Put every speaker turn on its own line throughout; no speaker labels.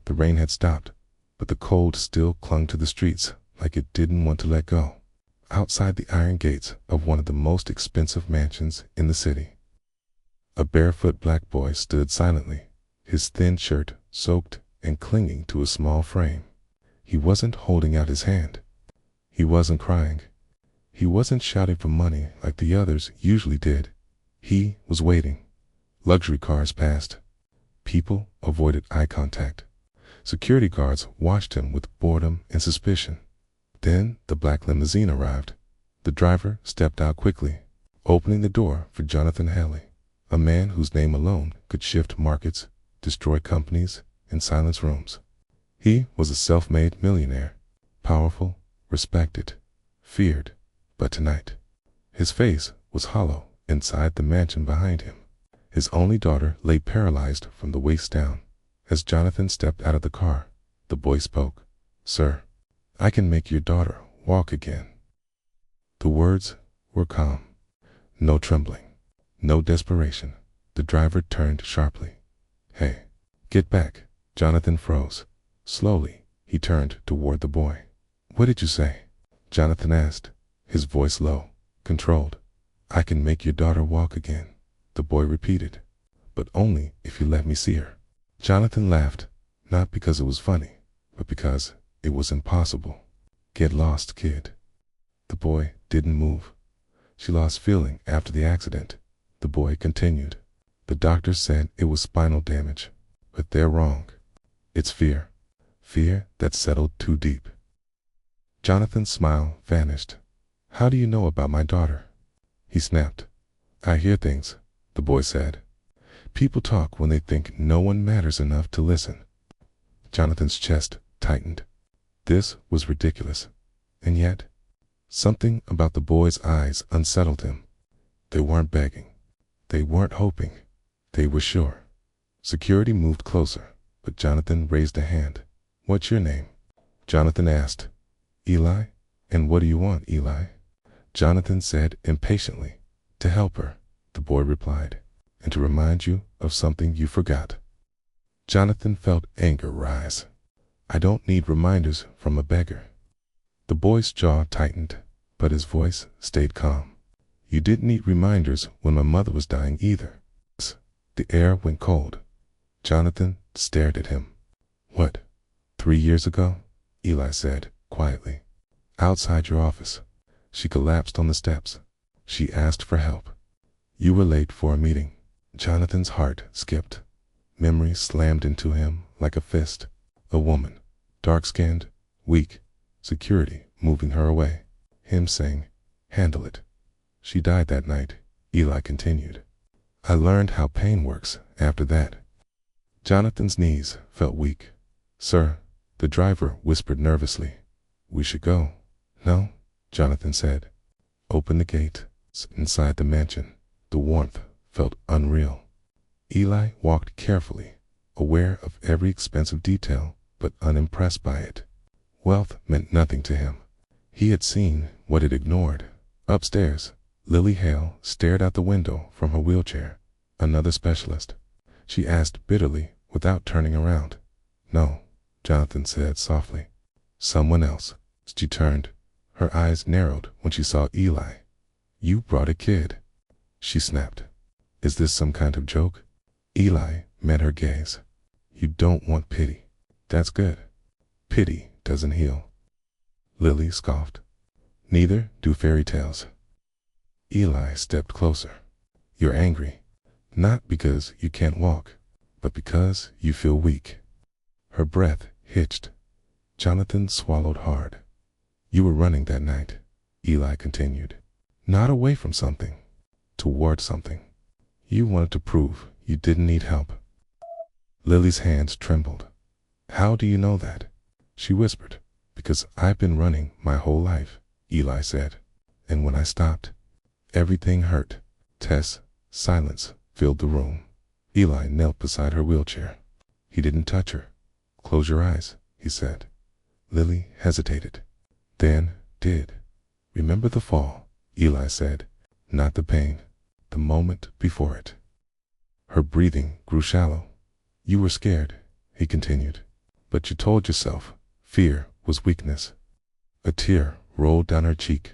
The rain had stopped, but the cold still clung to the streets like it didn't want to let go. Outside the iron gates of one of the most expensive mansions in the city, a barefoot black boy stood silently, his thin shirt soaked and clinging to a small frame. He wasn't holding out his hand. He wasn't crying. He wasn't shouting for money like the others usually did. He was waiting. Luxury cars passed. People avoided eye contact. Security guards watched him with boredom and suspicion. Then the black limousine arrived. The driver stepped out quickly, opening the door for Jonathan Haley, a man whose name alone could shift markets, destroy companies, and silence rooms. He was a self-made millionaire, powerful, respected, feared, but tonight, his face was hollow inside the mansion behind him. His only daughter lay paralyzed from the waist down. As Jonathan stepped out of the car, the boy spoke. "Sir, I can make your daughter walk again." The words were calm. No trembling, no desperation. The driver turned sharply. "Hey, get back." Jonathan froze. Slowly, he turned toward the boy. "What did you say?" Jonathan asked, his voice low, controlled. "I can make your daughter walk again," the boy repeated, "but only if you let me see her." Jonathan laughed, not because it was funny, but because it was impossible. "Get lost, kid." The boy didn't move. "She lost feeling after the accident," the boy continued. "The doctor said it was spinal damage, but they're wrong. It's fear. Fear that settled too deep." Jonathan's smile vanished. "How do you know about my daughter?" he snapped. "I hear things," the boy said. "People talk when they think no one matters enough to listen." Jonathan's chest tightened. This was ridiculous. And yet, something about the boy's eyes unsettled him. They weren't begging. They weren't hoping. They were sure. Security moved closer, but Jonathan raised a hand. "What's your name?" Jonathan asked. "Eli." "And what do you want, Eli?" Jonathan said impatiently. "To help her," the boy replied, "and to remind you of something you forgot." Jonathan felt anger rise. "I don't need reminders from a beggar." The boy's jaw tightened, but his voice stayed calm. "You didn't need reminders when my mother was dying either." The air went cold. Jonathan stared at him. "What, 3 years ago?" Eli said quietly. "Outside your office. She collapsed on the steps. She asked for help. You were late for a meeting." Jonathan's heart skipped. Memory slammed into him like a fist. A woman, dark-skinned, weak, security moving her away. Him saying, "Handle it." "She died that night," Eli continued. "I learned how pain works after that." Jonathan's knees felt weak. "Sir," the driver whispered nervously, "we should go." "No," Jonathan said. "Open the gate." Inside the mansion, the warmth felt unreal. Eli walked carefully, aware of every expensive detail, but unimpressed by it. Wealth meant nothing to him. He had seen what it ignored. Upstairs, Lily Hale stared out the window from her wheelchair. Another specialist. She asked bitterly without turning around. "No," Jonathan said softly. "Someone else." She turned. Her eyes narrowed when she saw Eli. "You brought a kid," she snapped. "Is this some kind of joke?" Eli met her gaze. "You don't want pity. That's good. Pity doesn't heal." Lily scoffed. "Neither do fairy tales." Eli stepped closer. "You're angry, not because you can't walk, but because you feel weak." Her breath hitched. Jonathan swallowed hard. "You were running that night," Eli continued. "Not away from something, toward something. You wanted to prove you didn't need help." Lily's hands trembled. "How do you know that?" she whispered. "Because I've been running my whole life," Eli said. "And when I stopped, everything hurt." Silence filled the room. Eli knelt beside her wheelchair. He didn't touch her. "Close your eyes," he said. Lily hesitated, then did. "Remember the fall," Eli said. "Not the pain, the moment before it." Her breathing grew shallow. "You were scared," he continued. But you told yourself fear was weakness. A tear rolled down her cheek.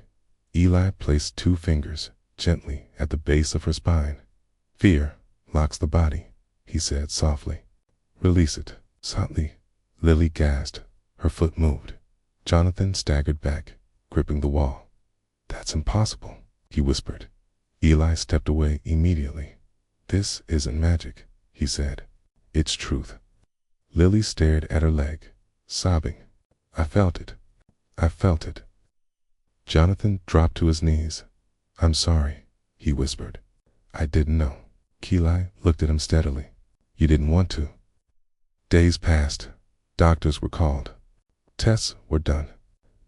Eli placed 2 fingers gently at the base of her spine. Fear locks the body, he said softly. Release it. Softly, Lily gasped. Her foot moved. Jonathan staggered back, gripping the wall. That's impossible, he whispered. Eli stepped away immediately. This isn't magic, he said. It's truth. Lily stared at her leg, sobbing. I felt it. I felt it. Jonathan dropped to his knees. I'm sorry, he whispered. I didn't know. Eli looked at him steadily. You didn't want to. Days passed. Doctors were called. Tests were done.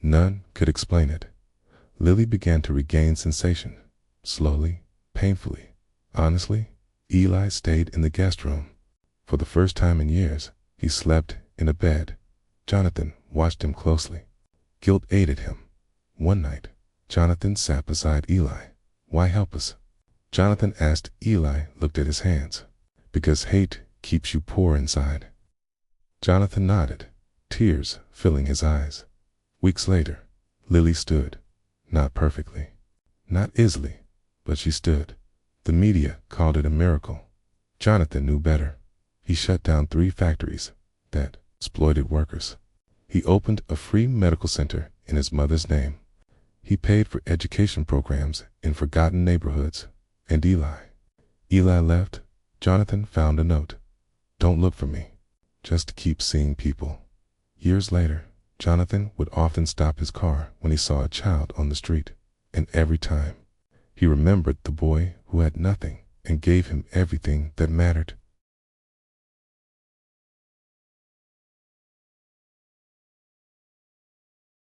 None could explain it. Lily began to regain sensation. Slowly, painfully. Honestly, Eli stayed in the guest room. For the first time in years, he slept in a bed. Jonathan watched him closely. Guilt ate at him. One night, Jonathan sat beside Eli. Why help us? Jonathan asked. Eli looked at his hands. Because hate keeps you poor inside. Jonathan nodded, tears filling his eyes. Weeks later, Lily stood. Not perfectly, not easily, but she stood. The media called it a miracle. Jonathan knew better. He shut down 3 factories that exploited workers. He opened a free medical center in his mother's name. He paid for education programs in forgotten neighborhoods. And Eli left. Jonathan found a note. Don't look for me. Just keep seeing people. Years later, Jonathan would often stop his car when he saw a child on the street. And every time, he remembered the boy who had nothing and gave him everything that mattered.